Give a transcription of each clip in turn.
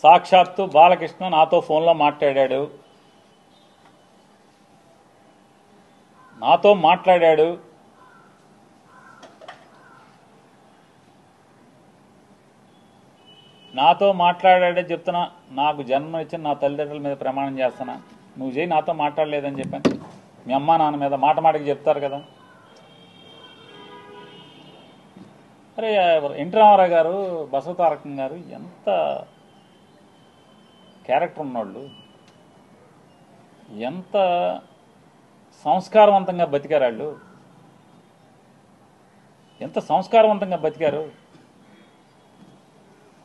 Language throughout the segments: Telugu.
సాక్షాత్తు బాలకృష్ణ నాతో ఫోన్లో మాట్లాడాడు. నాతో మాట్లాడాడే చెప్తున్నా. నాకు జన్మనిచ్చిన నా తల్లిదండ్రుల మీద ప్రమాణం చేస్తున్నా. నువ్వు చేయి, నాతో మాట్లాడలేదని చెప్పాను. మీ అమ్మా నాన్న మీద మాటకి చెప్తారు కదా. అరే ఎన్టీ రామారావు గారు, బసవతారకం గారు ఎంత క్యారెక్టర్ ఉన్నోళ్ళు, ఎంత సంస్కారవంతంగా బతికారు వాళ్ళు, ఎంత సంస్కారవంతంగా బతికారు.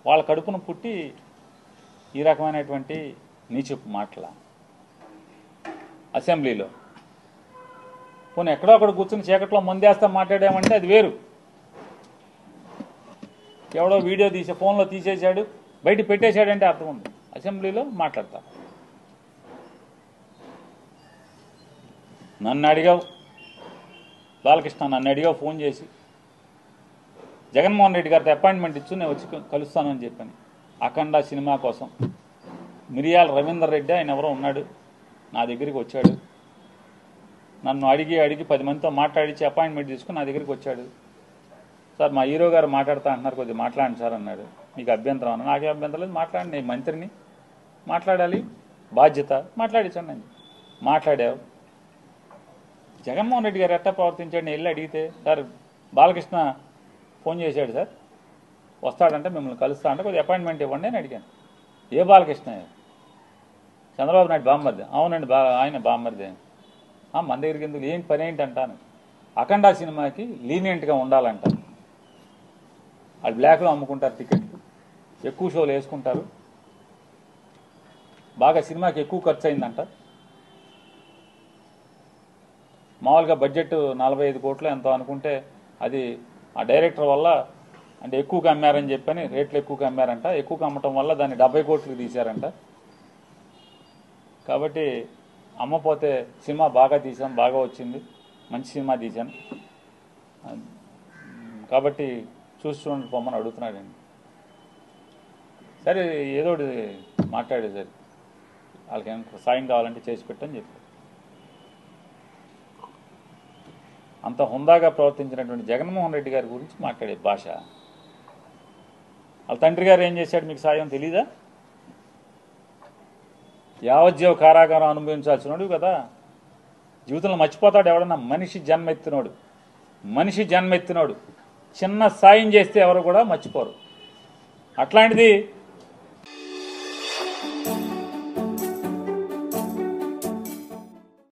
వాళ్ళ కడుపును పుట్టి ఈ రకమైనటువంటి నీచపు మాటల అసెంబ్లీలో. పోనీ ఎక్కడో అక్కడ కూర్చుని చీకట్లో ముందేస్తా మాట్లాడామంటే అది వేరు. ఎవడో వీడియో తీసి ఫోన్లో తీసేశాడు, బయట పెట్టేశాడంటే అర్థం ఉంది. అసెంబ్లీలో మాట్లాడతారు. నన్ను అడిగావు బాలకృష్ణ, నన్ను అడిగావు ఫోన్ చేసి, జగన్మోహన్ రెడ్డి గారితో అపాయింట్మెంట్ ఇచ్చు నేను వచ్చి కలుస్తానని చెప్పాను. అఖండ సినిమా కోసం మిరియాల రవీందర్ రెడ్డి ఆయన ఎవరో ఉన్నాడు, నా దగ్గరికి వచ్చాడు. నన్ను అడిగి 10 మందితో మాట్లాడించి అపాయింట్మెంట్ తీసుకుని నా దగ్గరికి వచ్చాడు. సార్ మా హీరో గారు మాట్లాడుతా అంటున్నారు, కొద్దిగా మాట్లాడండి సార్ అన్నాడు. మీకు అభ్యంతరం అన్న. నాకే అభ్యంతరం లేదు, మాట్లాడండి, నేను మంత్రిని, మాట్లాడాలి, బాధ్యత, మాట్లాడించండి అని. మాట్లాడావు. జగన్మోహన్ రెడ్డి గారు ఎట్టా ప్రవర్తించాడు నేను వెళ్ళి అడిగితే, సార్ బాలకృష్ణ ఫోన్ చేశాడు సార్, వస్తాడంటే మిమ్మల్ని కలుస్తా అంటే కొద్దిగా అపాయింట్మెంట్ ఇవ్వండి అని అడిగాను. ఏ బాలకృష్ణ? చంద్రబాబు నాయుడు బామ్మర్ది. అవునండి, ఆయన బామ్మర్ది. మన దగ్గరికి ఎందుకు, ఏం పని ఏంటి అంటాను. అఖండ సినిమాకి లీనియంట్గా ఉండాలంట. వాళ్ళు బ్లాక్లో అమ్ముకుంటారు టికెట్లు, ఎక్కువ షోలు వేసుకుంటారు, బాగా సినిమాకి ఎక్కువ ఖర్చు అయిందంట. మామూలుగా బడ్జెట్ 45 కోట్లు ఎంతో అనుకుంటే అది ఆ డైరెక్టర్ వల్ల అంటే ఎక్కువగా అమ్మారని చెప్పని రేట్లు ఎక్కువగా అమ్మారంట. ఎక్కువగా అమ్మటం వల్ల దాన్ని 70 కోట్లకు తీశారంట. కాబట్టి అమ్మపోతే సినిమా బాగా తీసాం, బాగా వచ్చింది, మంచి సినిమా తీశాను, కాబట్టి చూడండి పొమ్మని అడుగుతున్నాడండి. సరే ఏదో మాట్లాడేది సరే, వాళ్ళకి ఏమైనా సాయం కావాలంటే చేసి పెట్టని చెప్పి. అంత హుందాగా ప్రవర్తించినటువంటి జగన్మోహన్ రెడ్డి గారి గురించి మాట్లాడే భాష. వాళ్ళ తండ్రి గారు ఏం చేశాడు మీకు సాయం తెలీదా? యావజ్జీవ కారాగారం అనుభవించాల్సినోడు కదా. జీవితంలో మర్చిపోతాడు ఎవడన్నా? మనిషి జన్మెత్తినోడు చిన్న సాయం చేస్తే ఎవరు కూడా మర్చిపోరు. అట్లాంటిది